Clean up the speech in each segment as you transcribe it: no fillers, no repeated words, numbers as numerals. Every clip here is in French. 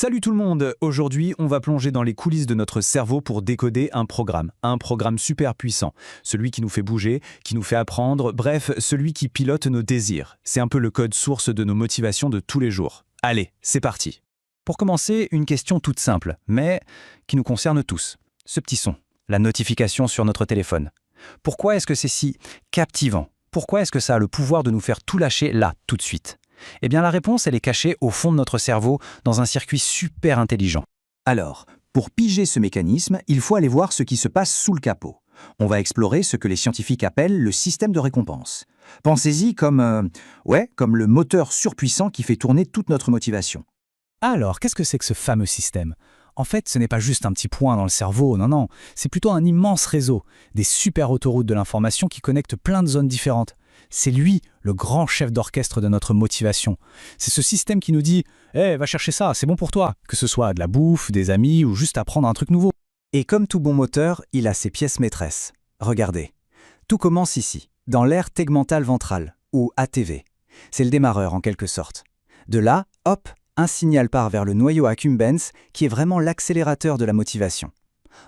Salut tout le monde. Aujourd'hui, on va plonger dans les coulisses de notre cerveau pour décoder un programme super puissant, celui qui nous fait bouger, qui nous fait apprendre, bref, celui qui pilote nos désirs. C'est un peu le code source de nos motivations de tous les jours. Allez, c'est parti. Pour commencer, une question toute simple, mais qui nous concerne tous. Ce petit son, la notification sur notre téléphone. Pourquoi est-ce que c'est si captivant? Pourquoi est-ce que ça a le pouvoir de nous faire tout lâcher là, tout de suite? Eh bien la réponse, elle est cachée au fond de notre cerveau, dans un circuit super intelligent. Alors, pour piger ce mécanisme, il faut aller voir ce qui se passe sous le capot. On va explorer ce que les scientifiques appellent le système de récompense. Pensez-y comme le moteur surpuissant qui fait tourner toute notre motivation. Alors, qu'est-ce que c'est que ce fameux système? En fait, ce n'est pas juste un petit point dans le cerveau, non, c'est plutôt un immense réseau, des super autoroutes de l'information qui connectent plein de zones différentes. C'est lui, le grand chef d'orchestre de notre motivation. C'est ce système qui nous dit « va chercher ça, c'est bon pour toi », que ce soit de la bouffe, des amis ou juste apprendre un truc nouveau. Et comme tout bon moteur, il a ses pièces maîtresses. Regardez, tout commence ici, dans l'aire tegmentale ventrale, ou ATV. C'est le démarreur en quelque sorte. De là, hop, un signal part vers le noyau accumbens qui est vraiment l'accélérateur de la motivation.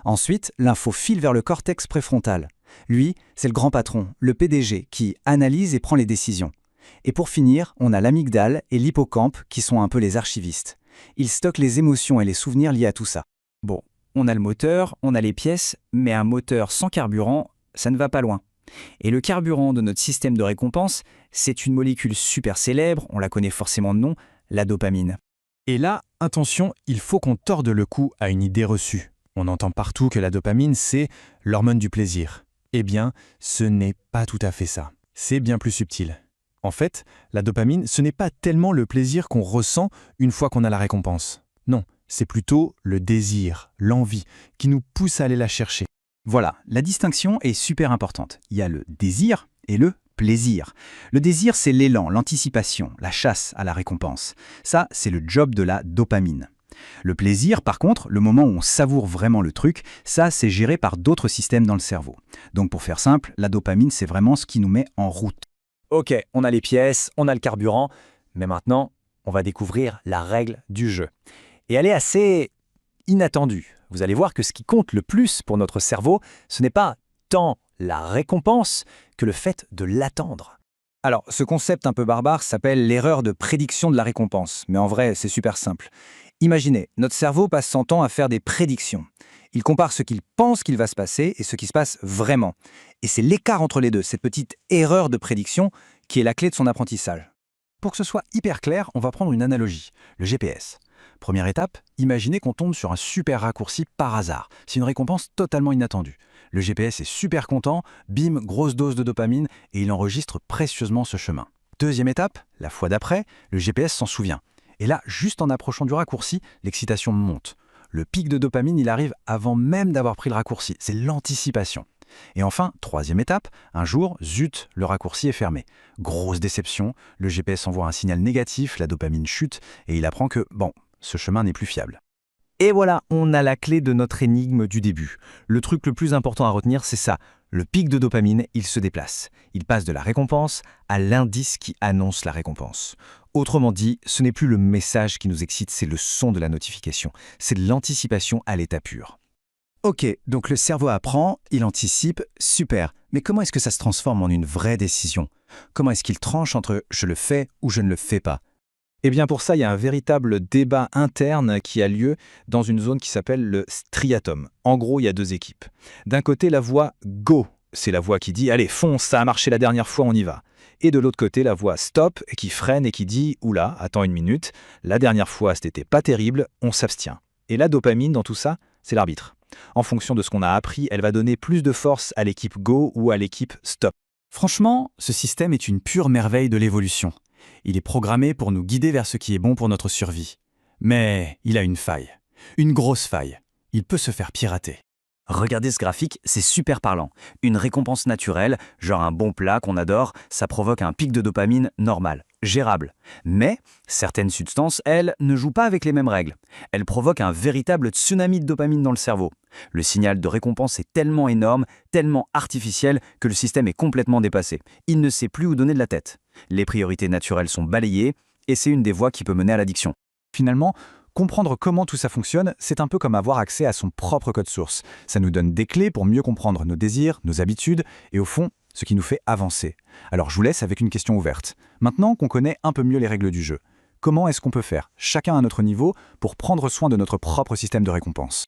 Ensuite, l'info file vers le cortex préfrontal. Lui, c'est le grand patron, le PDG, qui analyse et prend les décisions. Et pour finir, on a l'amygdale et l'hippocampe qui sont un peu les archivistes. Ils stockent les émotions et les souvenirs liés à tout ça. Bon, on a le moteur, on a les pièces, mais un moteur sans carburant, ça ne va pas loin. Et le carburant de notre système de récompense, c'est une molécule super célèbre, on la connaît forcément de nom, la dopamine. Et là, attention, il faut qu'on torde le cou à une idée reçue. On entend partout que la dopamine, c'est l'hormone du plaisir. Eh bien, ce n'est pas tout à fait ça. C'est bien plus subtil. En fait, la dopamine, ce n'est pas tellement le plaisir qu'on ressent une fois qu'on a la récompense. Non, c'est plutôt le désir, l'envie, qui nous pousse à aller la chercher. Voilà, la distinction est super importante. Il y a le désir et le plaisir. Le désir, c'est l'élan, l'anticipation, la chasse à la récompense. Ça, c'est le job de la dopamine. Le plaisir, par contre, le moment où on savoure vraiment le truc, ça, c'est géré par d'autres systèmes dans le cerveau. Donc pour faire simple, la dopamine, c'est vraiment ce qui nous met en route. Ok, on a les pièces, on a le carburant, mais maintenant, on va découvrir la règle du jeu. Et elle est assez inattendue. Vous allez voir que ce qui compte le plus pour notre cerveau, ce n'est pas tant la récompense que le fait de l'attendre. Alors, ce concept un peu barbare s'appelle l'erreur de prédiction de la récompense. Mais en vrai, c'est super simple. Imaginez, notre cerveau passe son temps à faire des prédictions. Il compare ce qu'il pense qu'il va se passer et ce qui se passe vraiment. Et c'est l'écart entre les deux, cette petite erreur de prédiction, qui est la clé de son apprentissage. Pour que ce soit hyper clair, on va prendre une analogie, le GPS. Première étape, imaginez qu'on tombe sur un super raccourci par hasard. C'est une récompense totalement inattendue. Le GPS est super content, bim, grosse dose de dopamine, et il enregistre précieusement ce chemin. Deuxième étape, la fois d'après, le GPS s'en souvient. Et là, juste en approchant du raccourci, l'excitation monte. Le pic de dopamine, il arrive avant même d'avoir pris le raccourci. C'est l'anticipation. Et enfin, troisième étape, un jour, zut, le raccourci est fermé. Grosse déception, le GPS envoie un signal négatif, la dopamine chute, et il apprend que, ce chemin n'est plus fiable. Et voilà, on a la clé de notre énigme du début. Le truc le plus important à retenir, c'est ça. Le pic de dopamine, il se déplace. Il passe de la récompense à l'indice qui annonce la récompense. Autrement dit, ce n'est plus le message qui nous excite, c'est le son de la notification. C'est de l'anticipation à l'état pur. Ok, donc le cerveau apprend, il anticipe, super. Mais comment est-ce que ça se transforme en une vraie décision? Comment est-ce qu'il tranche entre « je le fais » ou « je ne le fais pas » ? Eh bien pour ça, il y a un véritable débat interne qui a lieu dans une zone qui s'appelle le striatum. En gros, il y a deux équipes. D'un côté, la voix « go », c'est la voix qui dit « allez, fonce, ça a marché la dernière fois, on y va ». Et de l'autre côté, la voix « stop » qui freine et qui dit « oula, attends une minute, la dernière fois, c'était pas terrible, on s'abstient ». Et la dopamine dans tout ça, c'est l'arbitre. En fonction de ce qu'on a appris, elle va donner plus de force à l'équipe go ou à l'équipe stop. Franchement, ce système est une pure merveille de l'évolution. Il est programmé pour nous guider vers ce qui est bon pour notre survie. Mais il a une faille. Une grosse faille. Il peut se faire pirater. Regardez ce graphique, c'est super parlant. Une récompense naturelle, genre un bon plat qu'on adore, ça provoque un pic de dopamine normal, gérable. Mais certaines substances, elles, ne jouent pas avec les mêmes règles. Elles provoquent un véritable tsunami de dopamine dans le cerveau. Le signal de récompense est tellement énorme, tellement artificiel, que le système est complètement dépassé. Il ne sait plus où donner de la tête. Les priorités naturelles sont balayées, et c'est une des voies qui peut mener à l'addiction. Finalement, Comprendre comment tout ça fonctionne, c'est un peu comme avoir accès à son propre code source. Ça nous donne des clés pour mieux comprendre nos désirs, nos habitudes et au fond, ce qui nous fait avancer. Alors je vous laisse avec une question ouverte. Maintenant qu'on connaît un peu mieux les règles du jeu, comment est-ce qu'on peut faire, chacun à notre niveau, pour prendre soin de notre propre système de récompense ?